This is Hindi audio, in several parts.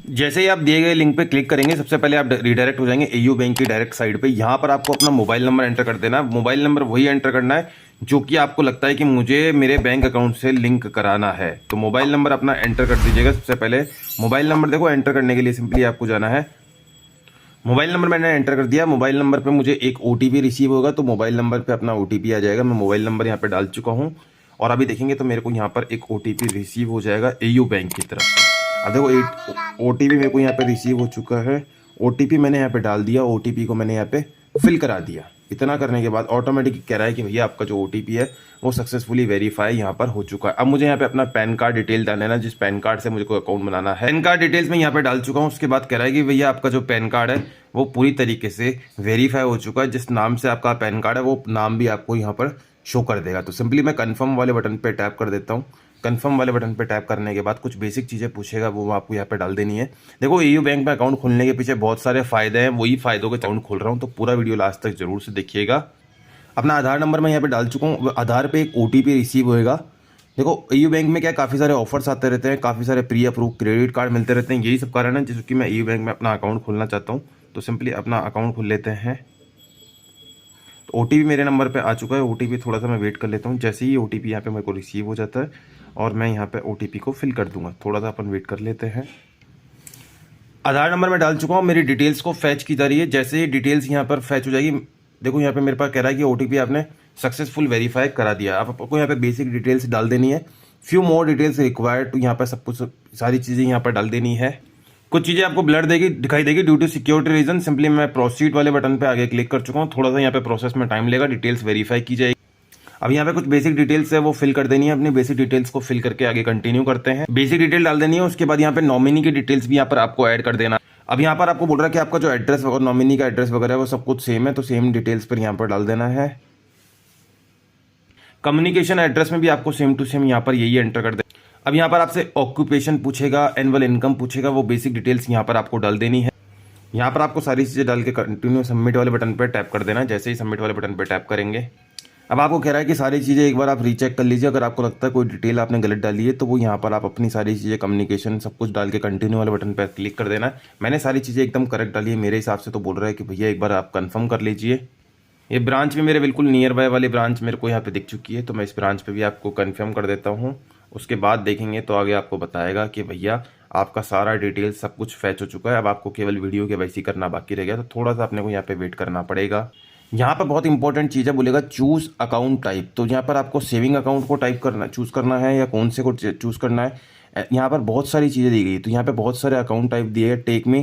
जैसे ही आप दिए गए लिंक पे क्लिक करेंगे, सबसे पहले आप रिडायरेक्ट हो जाएंगे एयू बैंक की डायरेक्ट साइट पे। यहाँ पर आपको अपना मोबाइल नंबर एंटर कर देना है। मोबाइल नंबर वही एंटर करना है जो कि आपको लगता है कि मुझे मेरे बैंक अकाउंट से लिंक कराना है। तो मोबाइल नंबर अपना एंटर कर दीजिएगा। सबसे पहले मोबाइल नंबर देखो, एंटर करने के लिए सिंपली आपको जाना है, मोबाइल नंबर मैंने एंटर कर दिया। मोबाइल नंबर पे मुझे एक ओटीपी रिसीव होगा, तो मोबाइल नंबर पे अपना ओटीपी आ जाएगा। मैं मोबाइल नंबर यहाँ पे डाल चुका हूँ और अभी देखेंगे तो मेरे को यहाँ पर एक ओटीपी रिसीव हो जाएगा एयू बैंक की तरफ से। अब देखो ओटीपी मेरे को यहाँ पे रिसीव हो चुका है। ओटीपी मैंने यहाँ पे डाल दिया, ओटीपी को मैंने यहाँ पे फिल करा दिया। इतना करने के बाद ऑटोमेटिक कह रहा है कि भैया आपका जो ओटीपी है वो सक्सेसफुली वेरीफाई यहाँ पर हो चुका है। अब मुझे यहाँ पे अपना पैन कार्ड डिटेल डालना है ना, जिस पैन कार्ड से मुझे कोई अकाउंट बनाना है। पैन कार्ड डिटेल्स मैं यहाँ पे डाल चुका हूँ। उसके बाद कह रहा है कि भैया आपका जो पैन कार्ड है वो पूरी तरीके से वेरीफाई हो चुका है। जिस नाम से आपका पैन कार्ड है वो नाम भी आपको यहाँ पर शो कर देगा। तो सिंपली मैं कन्फर्म वाले बटन पे टैप कर देता हूँ। कन्फर्म वाले बटन पे टैप करने के बाद कुछ बेसिक चीज़ें पूछेगा, वो आपको यहाँ पे डाल देनी है। देखो एयू बैंक में अकाउंट खोलने के पीछे बहुत सारे फायदे हैं, वही फायदों के अकाउंट खोल रहा हूँ, तो पूरा वीडियो लास्ट तक जरूर से देखिएगा। अपना आधार नंबर मैं यहाँ पे डाल चुका हूँ। आधार पे एक ओटीपी रिसीव होएगा। देखो एयू बैंक में क्या काफ़ी सारे ऑफर्स आते रहते हैं, काफ़ी सारे प्री अप्रूव क्रेडिट कार्ड मिलते रहते हैं। यही सब कारण है जिसकी मैं एयू बैंक में अपना अकाउंट खोलना चाहता हूँ। तो सिंपली अपना अकाउंट खोल लेते हैं। तो ओटीपी मेरे नंबर पे आ चुका है। ओटीपी थोड़ा सा मैं वेट कर लेता हूँ। जैसे ही ओटीपी यहाँ पे मेरे को रिसीव हो जाता है और मैं यहाँ पे ओटीपी को फिल कर दूंगा। थोड़ा सा अपन वेट कर लेते हैं। आधार नंबर मैं डाल चुका हूँ, मेरी डिटेल्स को फैच की जा रही है। जैसे ही डिटेल्स यहाँ पर फैच हो जाएगी, देखो यहाँ पे मेरे पास कह रहा है कि ओटीपी आपने सक्सेसफुल वेरीफाई करा दिया। अब आपको यहाँ पे बेसिक डिटेल्स डाल देनी है। फ्यू मोर डिटेल्स रिक्वायर्ड, तो यहाँ पर सब कुछ सारी चीज़ें यहाँ पर डाल देनी है। कुछ चीज़ें आपको ब्लर दिखाई देगी due to security reason. Simply मैं प्रोसीड वाले बटन पे आगे क्लिक कर चुका हूँ। थोड़ा सा यहाँ पे प्रोसेस में टाइम लेगा, डिटेल्स वेरीफाई की जाएगी। अब यहाँ पे कुछ बेसिक डिटेल्स है वो फिल कर देनी है। अपनी बेसिक डिटेल्स को फिल करके आगे कंटिन्यू करते हैं। बेसिक डिटेल डाल देनी है। उसके बाद यहाँ पे नॉमिनी की डिटेल्स भी यहाँ पर आपको ऐड कर देना। अब यहाँ पर आपको बोल रहा है कि आपका जो एड्रेस और नॉमिनी का एड्रेस वगैरह है वो सब कुछ सेम है, तो सेम डिटेल्स पर यहाँ पर डाल देना है। कम्युनिकेशन एड्रेस में भी आपको सेम टू सेम यहाँ पर यही एंटर कर दे। अब यहाँ पर आपसे ऑक्यूपेशन पूछेगा, एनुअल इनकम पूछेगा, वो बेसिक डिटेल्स यहाँ पर आपको डाल देनी है। यहाँ पर आपको सारी चीज़ें डाल के कंटिन्यू सबमिट वाले बटन पर टैप कर देना। जैसे ही सबमिट वाले बटन पर टैप करेंगे, अब आपको कह रहा है कि सारी चीज़ें एक बार आप रीचेक कर लीजिए। अगर आपको लगता है कोई डिटेल आपने गलत डाली है तो वो यहाँ पर आप अपनी सारी चीज़ें कम्युनिकेशन सब कुछ डाल के कंटिन्यू वाले बटन पर क्लिक कर देना है। मैंने सारी चीज़ें एकदम करेक्ट डाली है मेरे हिसाब से, तो बोल रहा है कि भैया एक बार आप कंफर्म कर लीजिए। ये ब्रांच भी मेरे बिल्कुल नियर बाय वाली ब्रांच मेरे को यहाँ पे दिख चुकी है, तो मैं इस ब्रांच पे भी आपको कंफर्म कर देता हूँ। उसके बाद देखेंगे तो आगे आपको बताएगा कि भैया आपका सारा डिटेल सब कुछ फैच हो चुका है। अब आपको केवल वीडियो केवाईसी करना बाकी रह गया, तो थोड़ा सा अपने को यहाँ पे वेट करना पड़ेगा। यहाँ पर बहुत इंपॉर्टेंट चीज़ है, बोलेगा चूज अकाउंट टाइप। तो यहाँ पर आपको सेविंग अकाउंट को टाइप करना चूज करना है या कौन से को चूज करना है। यहाँ पर बहुत सारी चीज़ें दी गई, तो यहाँ पे बहुत सारे अकाउंट टाइप दिए हैं। टेक में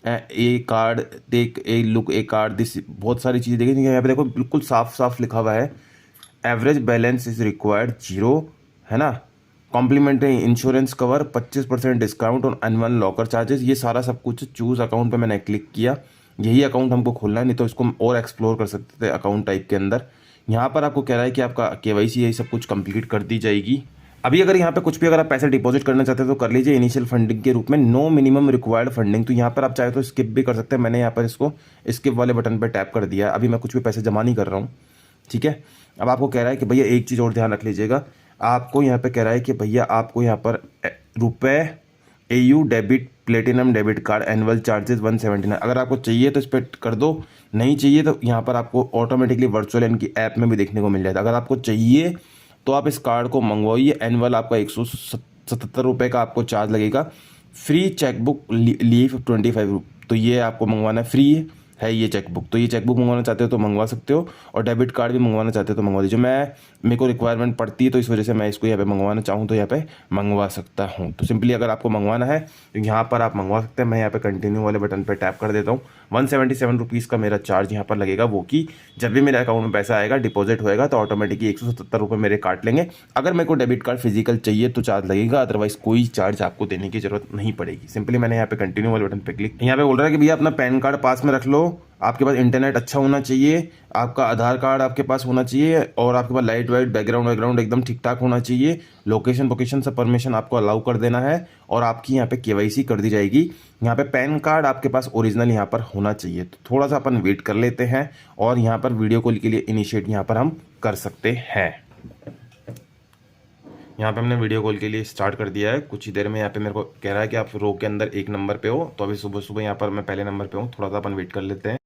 a card, take a look a card, this बहुत सारी चीज़ें देखी। यहाँ पे देखो बिल्कुल साफ साफ लिखा हुआ है, एवरेज बैलेंस इज रिक्वायर्ड 0, है ना। Complimentary insurance cover, 25% discount on annual locker charges. ये सारा सब कुछ चूज अकाउंट पे मैंने क्लिक किया। यही अकाउंट हमको खोलना है, नहीं तो इसको हम और एक्सप्लोर कर सकते थे अकाउंट टाइप के अंदर। यहाँ पर आपको कह रहा है कि आपका केवाईसी यही सब कुछ कंप्लीट कर दी जाएगी। अभी अगर यहाँ पे कुछ भी अगर आप पैसे डिपॉजिट करना चाहते हैं तो कर लीजिए इनिशियल फंडिंग के रूप में। नो मिनिमम रिक्वायर्ड फंडिंग, तो यहाँ पर आप चाहे तो स्किप भी कर सकते हैं। मैंने यहाँ पर इसको स्किप वाले बटन पर टैप कर दिया। अभी मैं कुछ भी पैसे जमा नहीं कर रहा हूँ, ठीक है। अब आपको कह रहा है कि भैया एक चीज़ और ध्यान रख लीजिएगा। आपको यहाँ पे कह रहा है कि भैया आपको यहाँ पर रुपए AU debit platinum debit card annual charges 179। अगर आपको चाहिए तो इस पर कर दो, नहीं चाहिए तो यहाँ पर आपको ऑटोमेटिकली वर्चुअल इनकी ऐप में भी देखने को मिल जाएगा। अगर आपको चाहिए तो आप इस कार्ड को मंगवाइए। एनुअल आपका 177 रुपये का आपको चार्ज लगेगा। फ्री चेकबुक लीव 25, तो ये आपको मंगवाना फ्री है ये चेकबुक। तो ये चेकबुक मंगवाना चाहते हो तो मंगवा सकते हो, और डेबिट कार्ड भी मंगवाना चाहते हो तो मंगवा दीजिए। मेरे को रिक्वायरमेंट पड़ती है तो इस वजह से मैं इसको यहाँ पे मंगवाना चाहूँ तो यहाँ पे मंगवा सकता हूँ। तो सिंपली अगर आपको मंगवाना है तो यहाँ पर आप मंगवा सकते हैं। मैं यहाँ पे कंटिन्यू वाले बटन पर टैप कर देता हूँ। 177 रुपीज़ का मेरा चार्ज यहाँ पर लगेगा, वो कि जब भी मेरे अकाउंट में पैसा आएगा डिपॉजिट होएगा तो ऑटोमेटिकली 177 रुपये मेरे काट लेंगे। अगर मेरे को डेबिट कार्ड फिजिकल चाहिए तो चार्ज लगेगा, अदरवाइज कोई चार्ज आपको देने की जरूरत नहीं पड़ेगी। सिंपली मैंने यहाँ पे कंटिन्यू वाले बटन पर क्लिक, यहाँ पे बोल रहा है कि भैया अपना पैन कार्ड पास में रख लो, आपके पास इंटरनेट अच्छा होना चाहिए, आपका आधार कार्ड आपके पास होना चाहिए, और आपके पास लाइट वाइट बैकग्राउंड एकदम ठीक ठाक होना चाहिए। लोकेशन सब परमिशन आपको अलाउ कर देना है और आपकी यहाँ पे केवाईसी कर दी जाएगी। यहाँ पे पैन कार्ड आपके पास ओरिजिनल यहाँ पर होना चाहिए। तो थोड़ा सा अपन वेट कर लेते हैं और यहाँ पर वीडियो कॉल के लिए इनिशिएट यहाँ पर हम कर सकते हैं। यहाँ पे हमने वीडियो कॉल के लिए स्टार्ट कर दिया है। कुछ ही देर में यहाँ पे मेरे को कह रहा है कि आप रो के अंदर 1 नंबर पे हो। तो अभी सुबह सुबह यहाँ पर मैं पहले नंबर पे हूँ, थोड़ा सा अपन वेट कर लेते हैं।